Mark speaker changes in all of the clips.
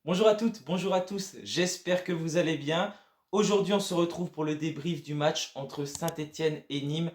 Speaker 1: Bonjour à toutes, bonjour à tous, j'espère que vous allez bien. Aujourd'hui, on se retrouve pour le débrief du match entre Saint-Étienne et Nîmes,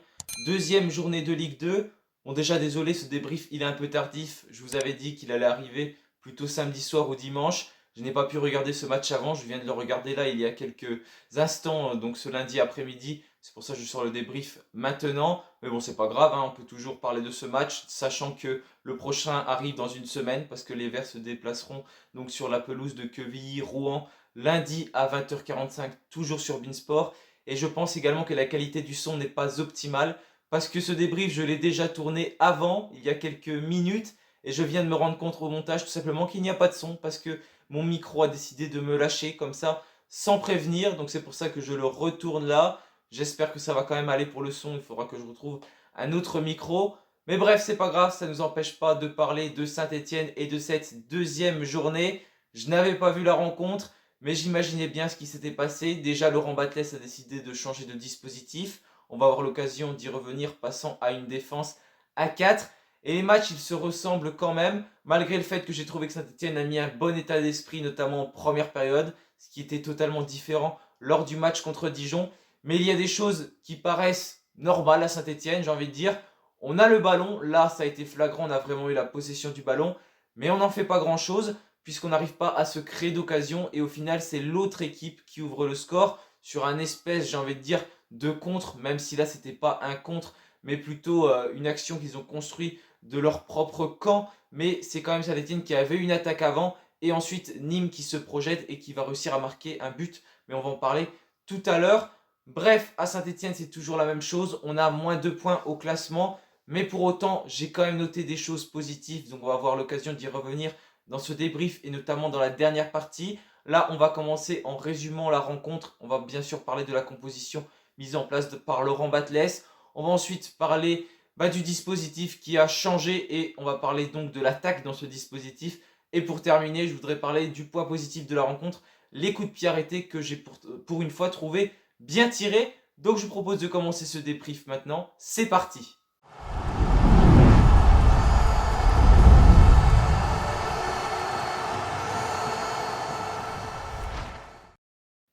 Speaker 1: deuxième journée de Ligue 2. Bon, déjà, désolé, ce débrief, il est un peu tardif. Je vous avais dit qu'il allait arriver plutôt samedi soir ou dimanche. Je n'ai pas pu regarder ce match avant, je viens de le regarder là il y a quelques instants, donc ce lundi après-midi. C'est pour ça que je sors le débrief maintenant. Mais bon, c'est pas grave, hein, on peut toujours parler de ce match, sachant que le prochain arrive dans une semaine, parce que les Verts se déplaceront donc sur la pelouse de Quevilly-Rouen, lundi à 20h45, toujours sur Beansport. Et je pense également que la qualité du son n'est pas optimale, parce que ce débrief, je l'ai déjà tourné avant, il y a quelques minutes, et je viens de me rendre compte au montage tout simplement qu'il n'y a pas de son, parce que mon micro a décidé de me lâcher comme ça, sans prévenir, donc c'est pour ça que je le retourne là. J'espère que ça va quand même aller pour le son, il faudra que je retrouve un autre micro. Mais bref, c'est pas grave, ça ne nous empêche pas de parler de Saint-Étienne et de cette deuxième journée. Je n'avais pas vu la rencontre, mais j'imaginais bien ce qui s'était passé. Déjà, Laurent Batles a décidé de changer de dispositif. On va avoir l'occasion d'y revenir, passant à une défense à 4. Et les matchs, ils se ressemblent quand même, malgré le fait que j'ai trouvé que Saint-Étienne a mis un bon état d'esprit, notamment en première période, ce qui était totalement différent lors du match contre Dijon. Mais il y a des choses qui paraissent normales à Saint-Étienne, j'ai envie de dire. On a le ballon, là ça a été flagrant, on a vraiment eu la possession du ballon, mais on n'en fait pas grand chose puisqu'on n'arrive pas à se créer d'occasion et au final c'est l'autre équipe qui ouvre le score sur un espèce, j'ai envie de dire, de contre, même si là c'était pas un contre, mais plutôt une action qu'ils ont construit de leur propre camp, mais c'est quand même Saint-Etienne qui avait une attaque avant et ensuite Nîmes qui se projette et qui va réussir à marquer un but, mais on va en parler tout à l'heure. Bref, à Saint-Etienne c'est toujours la même chose, on a moins 2 points au classement. Mais pour autant, j'ai quand même noté des choses positives, donc on va avoir l'occasion d'y revenir dans ce débrief et notamment dans la dernière partie. Là, on va commencer en résumant la rencontre. On va bien sûr parler de la composition mise en place par Laurent Batles. On va ensuite parler du dispositif qui a changé et on va parler donc de l'attaque dans ce dispositif. Et pour terminer, je voudrais parler du point positif de la rencontre, les coups de pied arrêtés que j'ai pour une fois trouvé bien tirés. Donc je vous propose de commencer ce débrief maintenant. C'est parti.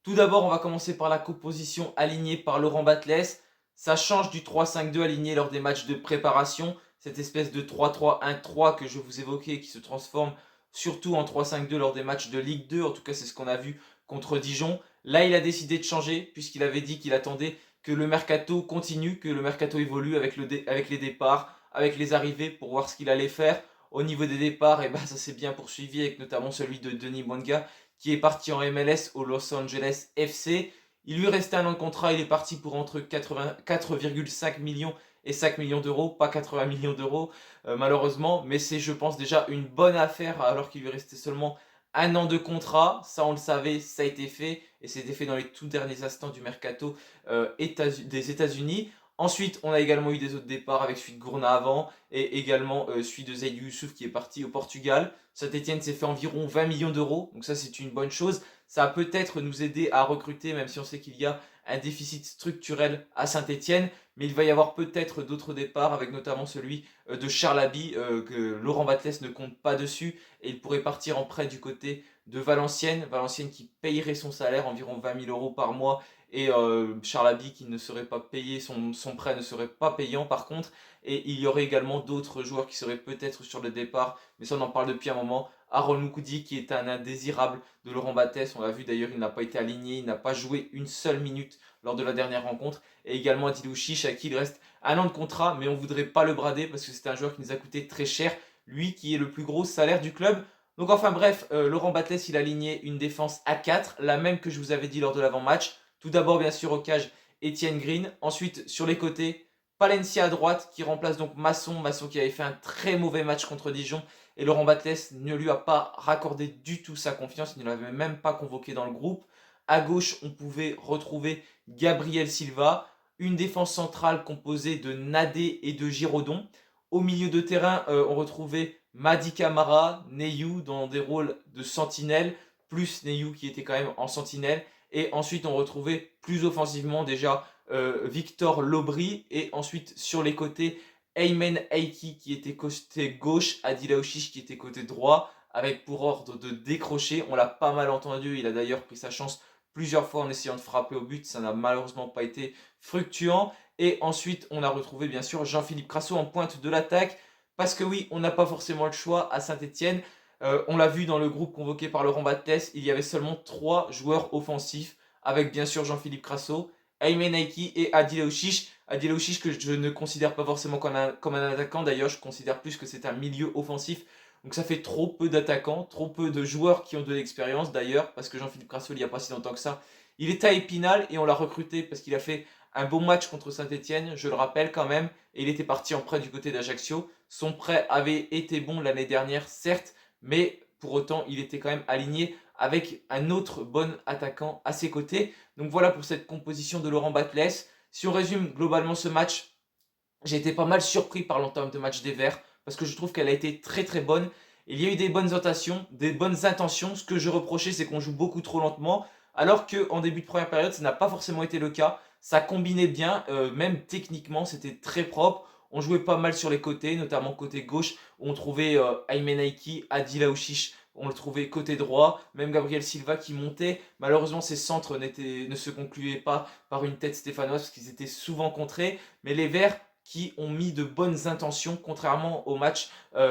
Speaker 1: Tout d'abord, on va commencer par la composition alignée par Laurent Batles. Ça change du 3-5-2 aligné lors des matchs de préparation. Cette espèce de 3-3-1-3 que je vous évoquais qui se transforme surtout en 3-5-2 lors des matchs de Ligue 2. En tout cas, c'est ce qu'on a vu contre Dijon. Là, il a décidé de changer puisqu'il avait dit qu'il attendait que le mercato continue, que le mercato évolue avec les départs, avec les arrivées pour voir ce qu'il allait faire. Au niveau des départs, ça s'est bien poursuivi avec notamment celui de Denis Mwanga qui est parti en MLS au Los Angeles FC. Il lui restait un an de contrat, il est parti pour entre 4,5 millions et 5 millions d'euros, pas 80 millions d'euros malheureusement, mais c'est je pense déjà une bonne affaire alors qu'il lui restait seulement un an de contrat, ça on le savait, ça a été fait, et c'était fait dans les tout derniers instants du mercato des États-Unis. Ensuite, on a également eu des autres départs avec celui de Gourna avant et également celui de Zaid Youssouf qui est parti au Portugal. Saint-Etienne s'est fait environ 20 millions d'euros, donc ça c'est une bonne chose. Ça va peut-être nous aider à recruter, même si on sait qu'il y a un déficit structurel à Saint-Etienne, mais il va y avoir peut-être d'autres départs, avec notamment celui de Charlaby, que Laurent Batles ne compte pas dessus, et il pourrait partir en prêt du côté de Valenciennes, Valenciennes qui payerait son salaire, environ 20 000 euros par mois, et Charlaby qui ne serait pas payé, son prêt ne serait pas payant par contre, et il y aurait également d'autres joueurs qui seraient peut-être sur le départ, mais ça on en parle depuis un moment. Harold Moukoudi qui est un indésirable de Laurent Batles, on l'a vu d'ailleurs, il n'a pas été aligné, il n'a pas joué une seule minute lors de la dernière rencontre, et également Adilou Chiche à qui il reste un an de contrat, mais on ne voudrait pas le brader parce que c'est un joueur qui nous a coûté très cher, lui qui est le plus gros salaire du club. Donc enfin bref, Laurent Batles il a aligné une défense à 4, la même que je vous avais dit lors de l'avant-match. Tout d'abord bien sûr au cage Etienne Green, ensuite sur les côtés Palencia à droite qui remplace donc Masson, Masson qui avait fait un très mauvais match contre Dijon et Laurent Batles ne lui a pas raccordé du tout sa confiance, il ne l'avait même pas convoqué dans le groupe. À gauche, on pouvait retrouver Gabriel Silva, une défense centrale composée de Nadé et de Giraudon. Au milieu de terrain, on retrouvait Madi Camara, Neyou dans des rôles de sentinelle, plus Neyou qui était quand même en sentinelle. Et ensuite, on retrouvait plus offensivement déjà Victor Lobry. Et ensuite, sur les côtés, Aymen Aiki qui était côté gauche, Adila Oshish qui était côté droit, avec pour ordre de décrocher. On l'a pas mal entendu, il a d'ailleurs pris sa chance plusieurs fois en essayant de frapper au but, ça n'a malheureusement pas été fructueux. Et ensuite, on a retrouvé bien sûr Jean-Philippe Crasso en pointe de l'attaque, parce que oui, on n'a pas forcément le choix à Saint-Etienne. On l'a vu dans le groupe convoqué par Laurent Batles, il y avait seulement 3 joueurs offensifs, avec bien sûr Jean-Philippe Crasso, Aymen Aiki et Adil Aouchiche. Adil Aouchiche que je ne considère pas forcément comme un attaquant, d'ailleurs je considère plus que c'est un milieu offensif. Donc ça fait trop peu d'attaquants, trop peu de joueurs qui ont de l'expérience d'ailleurs, parce que Jean-Philippe Crasso, il n'y a pas si longtemps que ça, il était à Épinal et on l'a recruté parce qu'il a fait un bon match contre Saint-Etienne, je le rappelle quand même, et il était parti en prêt du côté d'Ajaccio. Son prêt avait été bon l'année dernière, certes, mais pour autant, il était quand même aligné avec un autre bon attaquant à ses côtés. Donc voilà pour cette composition de Laurent Batles. Si on résume globalement ce match, j'ai été pas mal surpris par l'entame de match des Verts parce que je trouve qu'elle a été très très bonne. Il y a eu des bonnes intentions, des bonnes intentions. Ce que je reprochais, c'est qu'on joue beaucoup trop lentement, alors qu'en début de première période, ça n'a pas forcément été le cas. Ça combinait bien, même techniquement, c'était très propre. On jouait pas mal sur les côtés, notamment côté gauche, où on trouvait Aymen Aiki, Adil Aouchiche, on le trouvait côté droit, même Gabriel Silva qui montait. Malheureusement, ses centres ne se concluaient pas par une tête stéphanoise parce qu'ils étaient souvent contrés. Mais les Verts qui ont mis de bonnes intentions, contrairement au match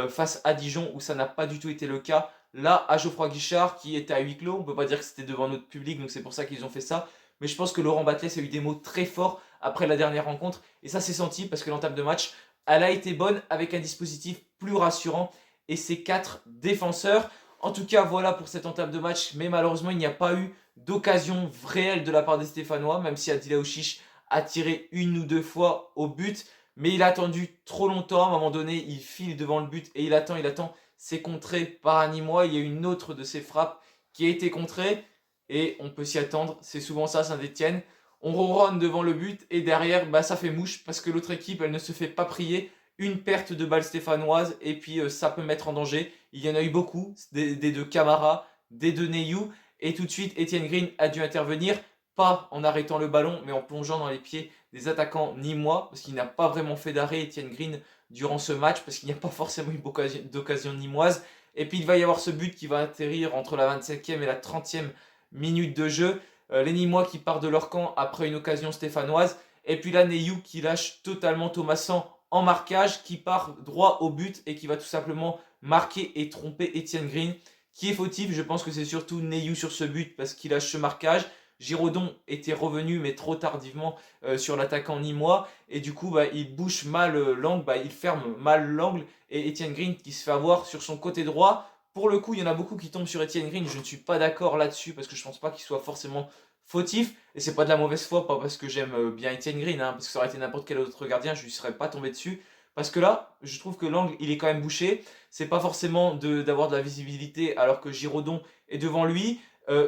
Speaker 1: face à Dijon où ça n'a pas du tout été le cas. Là, à Geoffroy Guichard, qui était à huis clos, on ne peut pas dire que c'était devant notre public, donc c'est pour ça qu'ils ont fait ça. Mais je pense que Laurent Batles a eu des mots très forts après la dernière rencontre, et ça s'est senti parce que l'entame de match, elle a été bonne avec un dispositif plus rassurant et ses 4 défenseurs. En tout cas, voilà pour cette entame de match, mais malheureusement, il n'y a pas eu d'occasion réelle de la part des Stéphanois, même si Adila Ouchiche a tiré 1 ou 2 fois au but. Mais il a attendu trop longtemps. À un moment donné, il file devant le but et il attend. C'est contré par un Nîmois. Il y a une autre de ses frappes qui a été contrée. Et on peut s'y attendre. C'est souvent ça, Saint-Etienne. On ronronne devant le but et derrière, bah, ça fait mouche parce que l'autre équipe, elle ne se fait pas prier. Une perte de balle stéphanoise et puis ça peut mettre en danger. Il y en a eu beaucoup, des deux Camara, des deux Neyou. Et tout de suite, Etienne Green a dû intervenir, pas en arrêtant le ballon, mais en plongeant dans les pieds des attaquants nîmois, parce qu'il n'a pas vraiment fait d'arrêt, Etienne Green, durant ce match, parce qu'il n'y a pas forcément eu d'occasion nîmoise. Et puis il va y avoir ce but qui va atterrir entre la 25e et la 30e minute de jeu. Les Nîmois qui partent de leur camp après une occasion stéphanoise. Et puis là, Neyou qui lâche totalement Thomasson en marquage, qui part droit au but et qui va tout simplement marquer et tromper Etienne Green. Qui est fautif? Je pense que c'est surtout Neyou sur ce but parce qu'il lâche ce marquage. Giraudon était revenu mais trop tardivement sur l'attaquant nîmois et du coup bah, il bouche mal l'angle, bah, il ferme mal l'angle et Etienne Green qui se fait avoir sur son côté droit. Pour le coup, il y en a beaucoup qui tombent sur Etienne Green, je ne suis pas d'accord là-dessus parce que je pense pas qu'il soit forcément fautif et c'est pas de la mauvaise foi, pas parce que j'aime bien Etienne Green, hein, parce que ça aurait été n'importe quel autre gardien, je lui serais pas tombé dessus. Parce que là, je trouve que l'angle, il est quand même bouché. C'est pas forcément d'avoir de la visibilité alors que Giraudon est devant lui.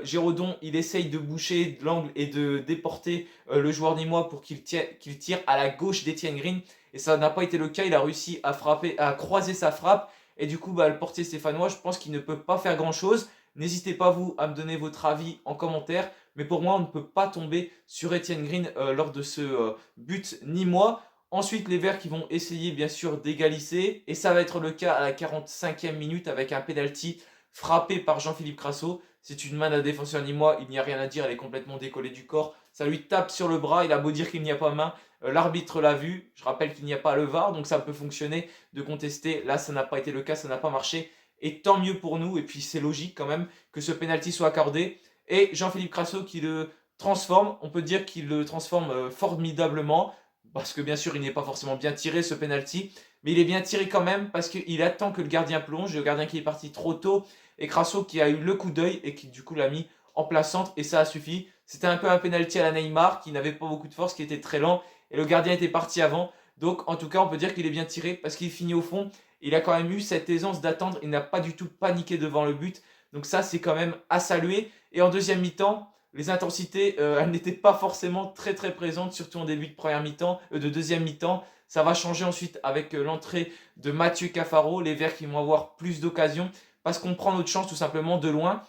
Speaker 1: Giraudon, il essaye de boucher l'angle et de déporter le joueur nîmois pour qu'il tire à la gauche d'Etienne Green. Et ça n'a pas été le cas. Il a réussi à frapper, à croiser sa frappe. Et du coup, bah, le portier stéphanois, je pense qu'il ne peut pas faire grand-chose. N'hésitez pas, vous, à me donner votre avis en commentaire. Mais pour moi, on ne peut pas tomber sur Etienne Green lors de ce but nîmois. Ensuite, les Verts qui vont essayer bien sûr d'égaliser. Et ça va être le cas à la 45e minute avec un penalty frappé par Jean-Philippe Crasso. C'est une main d'un défenseur nîmois, il n'y a rien à dire, elle est complètement décollée du corps. Ça lui tape sur le bras, il a beau dire qu'il n'y a pas main. L'arbitre l'a vu, je rappelle qu'il n'y a pas le VAR, donc ça peut fonctionner de contester. Là, ça n'a pas été le cas, ça n'a pas marché. Et tant mieux pour nous, et puis c'est logique quand même que ce penalty soit accordé. Et Jean-Philippe Crasso qui le transforme, on peut dire qu'il le transforme formidablement parce que bien sûr il n'est pas forcément bien tiré ce penalty, mais il est bien tiré quand même parce qu'il attend que le gardien plonge, le gardien qui est parti trop tôt, et Crasso qui a eu le coup d'œil et qui du coup l'a mis en plein centre et ça a suffi. C'était un peu un penalty à la Neymar qui n'avait pas beaucoup de force, qui était très lent et le gardien était parti avant. Donc en tout cas on peut dire qu'il est bien tiré parce qu'il finit au fond. Il a quand même eu cette aisance d'attendre, il n'a pas du tout paniqué devant le but. Donc ça c'est quand même à saluer. Et en deuxième mi-temps, les intensités, elles n'étaient pas forcément très très présentes, surtout en début de première mi-temps, de deuxième mi-temps. Ça va changer ensuite avec l'entrée de Mathieu Cafaro, les Verts qui vont avoir plus d'occasions, parce qu'on prend notre chance tout simplement de loin.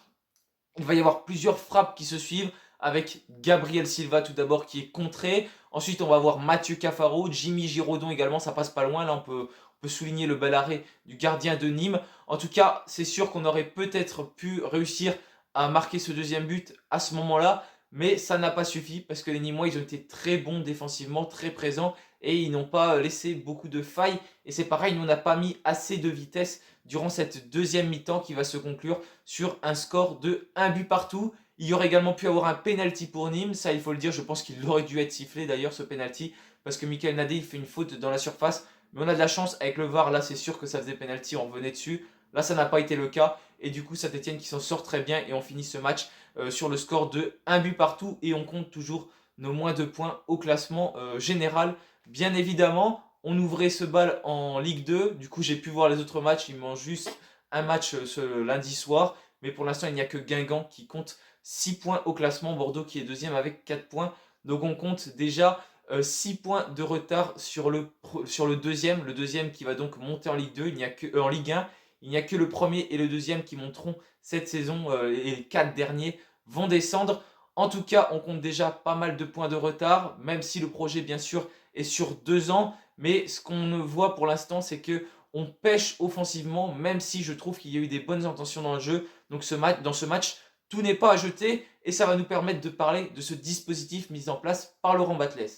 Speaker 1: Il va y avoir plusieurs frappes qui se suivent, avec Gabriel Silva tout d'abord qui est contré. Ensuite, on va avoir Mathieu Cafaro, Jimmy Giraudon également, ça passe pas loin. Là, on peut peut souligner le bel arrêt du gardien de Nîmes. En tout cas, c'est sûr qu'on aurait peut-être pu réussir à marquer ce deuxième but à ce moment-là, mais ça n'a pas suffi parce que les Nîmois, ils ont été très bons défensivement, très présents et ils n'ont pas laissé beaucoup de failles. Et c'est pareil, nous, on n'a pas mis assez de vitesse durant cette deuxième mi-temps qui va se conclure sur un score de 1 but partout. Il y aurait également pu avoir un penalty pour Nîmes, ça il faut le dire, je pense qu'il aurait dû être sifflé d'ailleurs ce penalty parce que Michael Nadé il fait une faute dans la surface, mais on a de la chance avec le VAR, là c'est sûr que ça faisait penalty, on revenait dessus. Là ça n'a pas été le cas et du coup Saint-Etienne qui s'en sort très bien et on finit ce match sur le score de 1 but partout et on compte toujours nos moins de points au classement général. Bien évidemment, on ouvrait ce bal en Ligue 2, du coup j'ai pu voir les autres matchs, il manque juste un match ce lundi soir, mais pour l'instant il n'y a que Guingamp qui compte 6 points au classement, Bordeaux qui est deuxième avec 4 points, donc on compte déjà 6 points de retard sur le deuxième qui va donc monter en Ligue 2, il n'y a que, en Ligue 1, il n'y a que le premier et le deuxième qui monteront cette saison et les 4 derniers vont descendre. En tout cas, on compte déjà pas mal de points de retard, même si le projet bien sûr est sur 2 ans, mais ce qu'on voit pour l'instant c'est que on pêche offensivement, même si je trouve qu'il y a eu des bonnes intentions dans le jeu. Donc dans ce match, tout n'est pas à jeter et ça va nous permettre de parler de ce dispositif mis en place par Laurent Batles.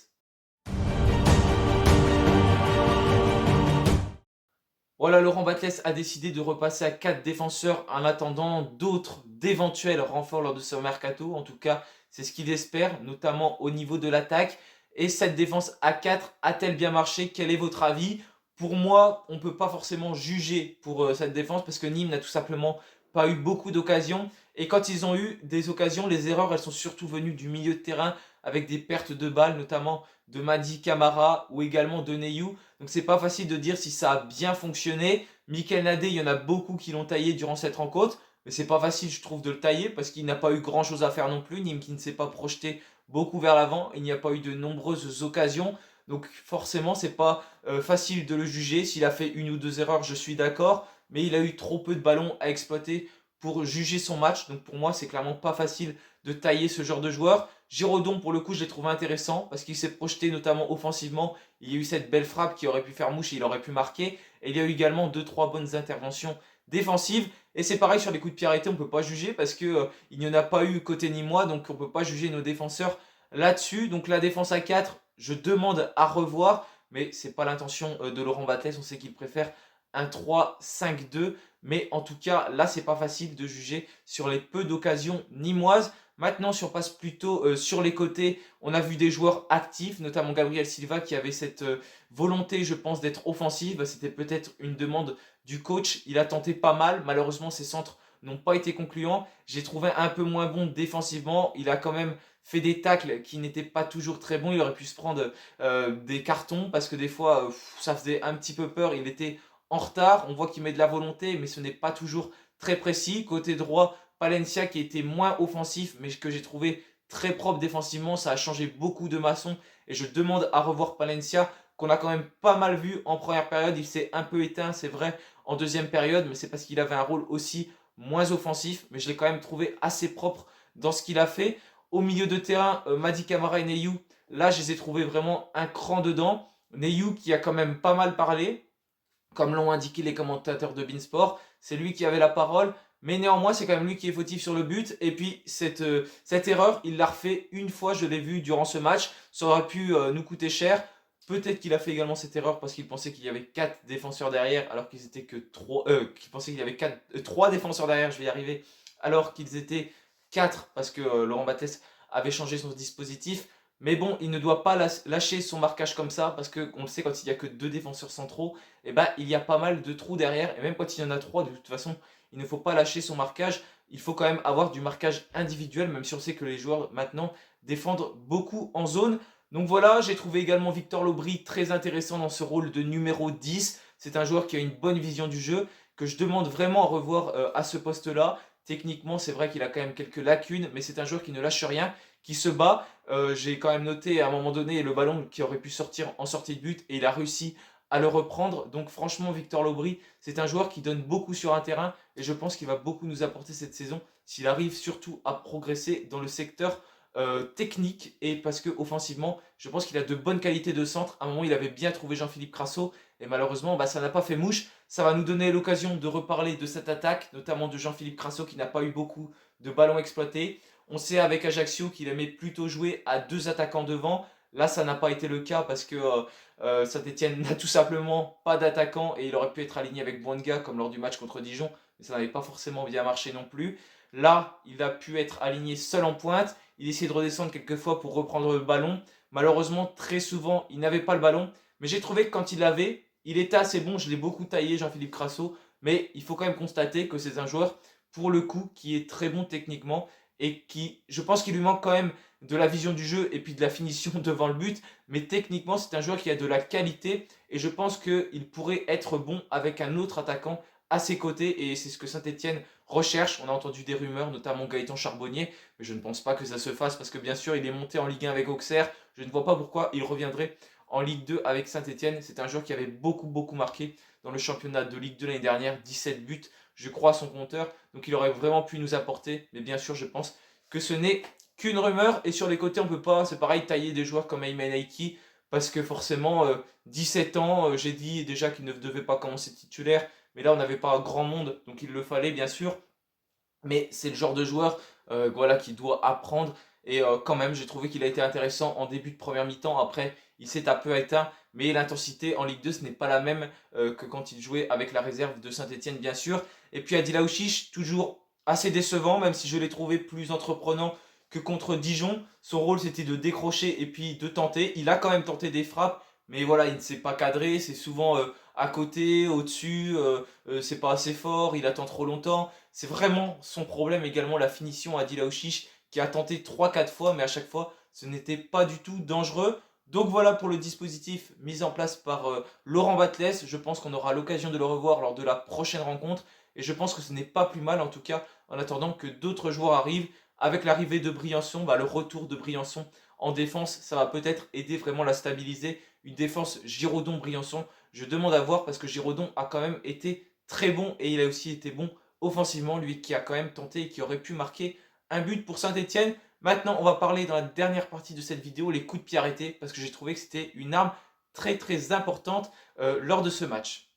Speaker 1: Voilà, Laurent Batles a décidé de repasser à 4 défenseurs en attendant d'autres d'éventuels renforts lors de ce mercato. En tout cas, c'est ce qu'il espère, notamment au niveau de l'attaque. Et cette défense à 4 a-t-elle bien marché? Quel est votre avis? Pour moi, on ne peut pas forcément juger pour cette défense parce que Nîmes n'a tout simplement pas eu beaucoup d'occasions. Et quand ils ont eu des occasions, les erreurs, elles sont surtout venues du milieu de terrain avec des pertes de balles, notamment de Madi Camara ou également de Neyou. Donc c'est pas facile de dire si ça a bien fonctionné. Mikel Nadé, il y en a beaucoup qui l'ont taillé durant cette rencontre. Mais c'est pas facile, je trouve, de le tailler parce qu'il n'a pas eu grand chose à faire non plus. Nîmes qui ne s'est pas projeté beaucoup vers l'avant. Il n'y a pas eu de nombreuses occasions. Donc forcément, c'est pas facile de le juger. S'il a fait une ou deux erreurs, je suis d'accord. Mais il a eu trop peu de ballons à exploiter pour juger son match. Donc pour moi, c'est clairement pas facile de tailler ce genre de joueur. Giraudon, pour le coup, je l'ai trouvé intéressant parce qu'il s'est projeté notamment offensivement. Il y a eu cette belle frappe qui aurait pu faire mouche et il aurait pu marquer. Et il y a eu également 2-3 bonnes interventions défensives. Et c'est pareil sur les coups de pied arrêtés, on ne peut pas juger parce qu'il n'y en a pas eu côté nîmois, donc on ne peut pas juger nos défenseurs là-dessus. Donc la défense à 4, je demande à revoir, mais ce n'est pas l'intention de Laurent Batles. On sait qu'il préfère un 3-5-2. Mais en tout cas, là, c'est pas facile de juger sur les peu d'occasions nîmoises. Maintenant, si on passe plutôt sur les côtés, on a vu des joueurs actifs, notamment Gabriel Silva qui avait cette volonté, je pense, d'être offensif. C'était peut-être une demande du coach. Il a tenté pas mal. Malheureusement, ses centres n'ont pas été concluants. J'ai trouvé un peu moins bon défensivement. Il a quand même fait des tacles qui n'étaient pas toujours très bons. Il aurait pu se prendre des cartons parce que des fois, ça faisait un petit peu peur. Il était en retard. On voit qu'il met de la volonté, mais ce n'est pas toujours très précis. Côté droit, Palencia qui était moins offensif, mais que j'ai trouvé très propre défensivement. Ça a changé beaucoup de maçons et je demande à revoir Palencia qu'on a quand même pas mal vu en première période. Il s'est un peu éteint, c'est vrai, en deuxième période, mais c'est parce qu'il avait un rôle aussi moins offensif. Mais je l'ai quand même trouvé assez propre dans ce qu'il a fait. Au milieu de terrain, Madi Camara et Neyou, là, je les ai trouvés vraiment un cran dedans. Neyou qui a quand même pas mal parlé, comme l'ont indiqué les commentateurs de Beansport. C'est lui qui avait la parole. Mais néanmoins, c'est quand même lui qui est fautif sur le but. Et puis, cette erreur, il l'a refait une fois, je l'ai vu durant ce match. Ça aurait pu nous coûter cher. Peut-être qu'il a fait également cette erreur parce qu'il pensait qu'il y avait 4 défenseurs derrière, alors qu'ils étaient que 3. Qu'il pensait qu'il y avait 3 défenseurs derrière, je vais y arriver, alors qu'ils étaient 4 parce que Laurent Batles avait changé son dispositif. Mais bon, il ne doit pas lâcher son marquage comme ça parce qu'on le sait, quand il n'y a que 2 défenseurs centraux, eh ben, il y a pas mal de trous derrière. Et même quand il y en a 3, de toute façon, il ne faut pas lâcher son marquage. Il faut quand même avoir du marquage individuel, même si on sait que les joueurs maintenant défendent beaucoup en zone. Donc voilà, j'ai trouvé également Victor Lobry très intéressant dans ce rôle de numéro 10. C'est un joueur qui a une bonne vision du jeu, que je demande vraiment à revoir à ce poste-là. Techniquement, c'est vrai qu'il a quand même quelques lacunes, mais c'est un joueur qui ne lâche rien, qui se bat. J'ai quand même noté à un moment donné le ballon qui aurait pu sortir en sortie de but et il a réussi à le reprendre. Donc franchement, Victor Lobry, c'est un joueur qui donne beaucoup sur un terrain et je pense qu'il va beaucoup nous apporter cette saison s'il arrive surtout à progresser dans le secteur technique et parce que offensivement, je pense qu'il a de bonnes qualités de centre. À un moment, il avait bien trouvé Jean-Philippe Crasso Et malheureusement, ça n'a pas fait mouche. Ça va nous donner l'occasion de reparler de cette attaque, notamment de Jean-Philippe Crasso qui n'a pas eu beaucoup de ballons exploités. On sait avec Ajaccio qu'il aimait plutôt jouer à 2 attaquants devant. Là, ça n'a pas été le cas parce que Saint-Etienne n'a tout simplement pas d'attaquant et il aurait pu être aligné avec Bouanga comme lors du match contre Dijon, mais ça n'avait pas forcément bien marché non plus. Là, il a pu être aligné seul en pointe. Il essayait de redescendre quelques fois pour reprendre le ballon. Malheureusement, très souvent, il n'avait pas le ballon. Mais j'ai trouvé que quand il l'avait, il était assez bon. Je l'ai beaucoup taillé, Jean-Philippe Crasso. Mais il faut quand même constater que c'est un joueur, pour le coup, qui est très bon techniquement et qui, je pense qu'il lui manque quand même de la vision du jeu et puis de la finition devant le but. Mais techniquement, c'est un joueur qui a de la qualité et je pense qu'il pourrait être bon avec un autre attaquant à ses côtés et c'est ce que Saint-Etienne recherche. On a entendu des rumeurs, notamment Gaëtan Charbonnier, mais je ne pense pas que ça se fasse parce que bien sûr, il est monté en Ligue 1 avec Auxerre. Je ne vois pas pourquoi il reviendrait en Ligue 2 avec Saint-Etienne. C'est un joueur qui avait beaucoup marqué dans le championnat de Ligue 2 l'année dernière, 17 buts, je crois, à son compteur. Donc il aurait vraiment pu nous apporter, mais bien sûr, je pense que ce n'est qu'une rumeur. Et sur les côtés, on peut pas, c'est pareil, tailler des joueurs comme Ayman Aiki, parce que forcément, 17 ans, j'ai dit déjà qu'il ne devait pas commencer titulaire, mais là, on n'avait pas grand monde, donc il le fallait, bien sûr. Mais c'est le genre de joueur voilà, qui doit apprendre. Et quand même, j'ai trouvé qu'il a été intéressant en début de première mi-temps. Après, il s'est un peu éteint. Mais l'intensité en Ligue 2, ce n'est pas la même que quand il jouait avec la réserve de Saint-Etienne, bien sûr. Et puis Adil Aouchiche, toujours assez décevant, même si je l'ai trouvé plus entreprenant que contre Dijon. Son rôle, c'était de décrocher et puis de tenter. Il a quand même tenté des frappes. Mais voilà, il ne s'est pas cadré. C'est souvent à côté, au-dessus. C'est pas assez fort. Il attend trop longtemps. C'est vraiment son problème également, la finition à Dilaouchiche, qui a tenté 3-4 fois, mais à chaque fois, ce n'était pas du tout dangereux. Donc voilà pour le dispositif mis en place par Laurent Batles. Je pense qu'on aura l'occasion de le revoir lors de la prochaine rencontre. Et je pense que ce n'est pas plus mal, en tout cas, en attendant que d'autres joueurs arrivent. Avec l'arrivée de Briançon, le retour de Briançon en défense, ça va peut-être aider vraiment à la stabiliser. Une défense Giraudon-Briançon, je demande à voir parce que Giraudon a quand même été très bon et il a aussi été bon offensivement, lui qui a quand même tenté et qui aurait pu marquer un but pour Saint-Etienne. Maintenant, on va parler dans la dernière partie de cette vidéo, les coups de pied arrêtés, parce que j'ai trouvé que c'était une arme très importante lors de ce match.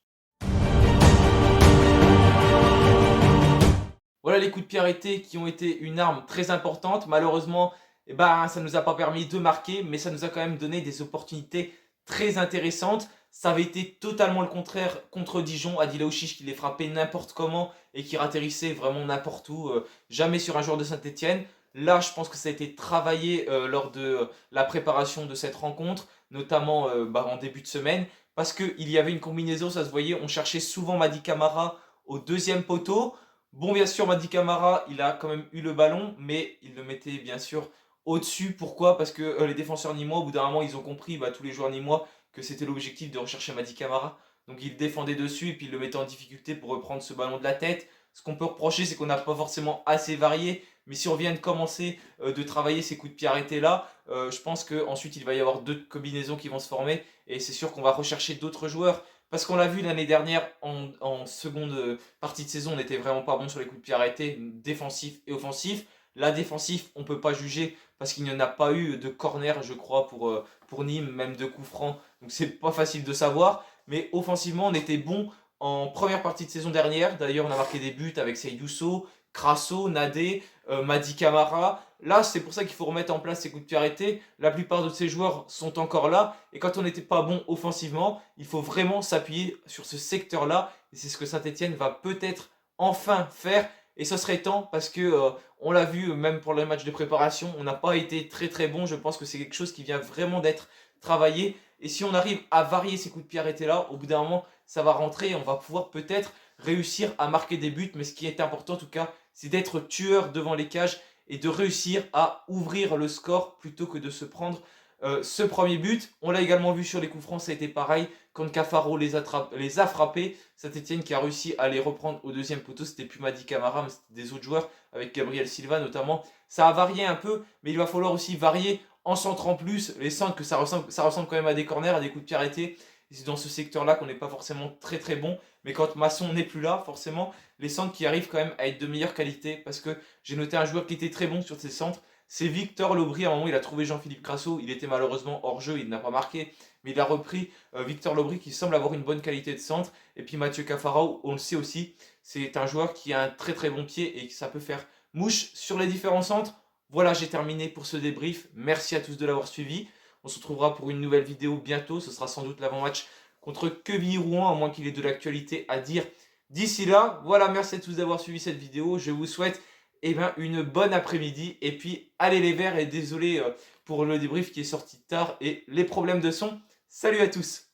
Speaker 1: Voilà les coups de pied arrêtés qui ont été une arme très importante. Malheureusement, ça ne nous a pas permis de marquer, mais ça nous a quand même donné des opportunités très intéressantes. Ça avait été totalement le contraire contre Dijon, Adil Aouchiche qui les frappait n'importe comment et qui ratterrissait vraiment n'importe où, jamais sur un joueur de Saint-Etienne. Là, je pense que ça a été travaillé lors de la préparation de cette rencontre, notamment en début de semaine, parce qu'il y avait une combinaison, ça se voyait, on cherchait souvent Mady Camara au deuxième poteau. Bon, bien sûr, Mady Camara, il a quand même eu le ballon, mais il le mettait bien sûr au-dessus. Pourquoi? Parce que les défenseurs nîmois, au bout d'un moment, ils ont compris, tous les joueurs nîmois, que c'était l'objectif de rechercher Mady Camara. Donc ils défendaient dessus et puis ils le mettaient en difficulté pour reprendre ce ballon de la tête. Ce qu'on peut reprocher, c'est qu'on n'a pas forcément assez varié. Mais si on vient de commencer de travailler ces coups de pied arrêtés là, je pense qu'ensuite il va y avoir deux combinaisons qui vont se former. Et c'est sûr qu'on va rechercher d'autres joueurs. Parce qu'on l'a vu l'année dernière en seconde partie de saison, on n'était vraiment pas bon sur les coups de pied arrêtés, défensifs et offensifs. Là, défensif, on ne peut pas juger parce qu'il n'y en a pas eu de corner, je crois, pour Nîmes, même de coups francs. Donc c'est pas facile de savoir. Mais offensivement, on était bon en première partie de saison dernière. D'ailleurs, on a marqué des buts avec Seydousso, Crasso, Nadé, Mady Camara. Là, c'est pour ça qu'il faut remettre en place ces coups de pied arrêtés. La plupart de ces joueurs sont encore là. Et quand on n'était pas bon offensivement, il faut vraiment s'appuyer sur ce secteur-là. Et c'est ce que Saint-Etienne va peut-être enfin faire. Et ce serait temps parce que on l'a vu même pour le match de préparation, on n'a pas été très bon. Je pense que c'est quelque chose qui vient vraiment d'être travaillé. Et si on arrive à varier ces coups de pied arrêtés là, au bout d'un moment, ça va rentrer et on va pouvoir peut-être réussir à marquer des buts. Mais ce qui est important en tout cas, c'est d'être tueur devant les cages et de réussir à ouvrir le score plutôt que de se prendre ce premier but. On l'a également vu sur les coups francs, ça a été pareil. Quand Cafaro les a frappés, Saint-Etienne qui a réussi à les reprendre au deuxième poteau, c'était plus Mady Camara, mais c'était des autres joueurs, avec Gabriel Silva notamment. Ça a varié un peu, mais il va falloir aussi varier en centrant plus. Les centres, que ça ressemble quand même à des corners, à des coups de pied arrêtés. C'est dans ce secteur-là qu'on n'est pas forcément très bon. Mais quand Masson n'est plus là, forcément, les centres qui arrivent quand même à être de meilleure qualité. Parce que j'ai noté un joueur qui était très bon sur ces centres, c'est Victor Lobry. À un moment, il a trouvé Jean-Philippe Crasso. Il était malheureusement hors jeu, il n'a pas marqué. Mais il a repris Victor Lobry qui semble avoir une bonne qualité de centre. Et puis Mathieu Caffarao, on le sait aussi, c'est un joueur qui a un très très bon pied et que ça peut faire mouche sur les différents centres. Voilà, j'ai terminé pour ce débrief. Merci à tous de l'avoir suivi. On se retrouvera pour une nouvelle vidéo bientôt. Ce sera sans doute l'avant-match contre Quevilly-Rouen, à moins qu'il ait de l'actualité à dire. D'ici là, voilà, merci à tous d'avoir suivi cette vidéo. Je vous souhaite une bonne après-midi. Et puis, allez les Verts. Et désolé pour le débrief qui est sorti tard et les problèmes de son. Salut à tous!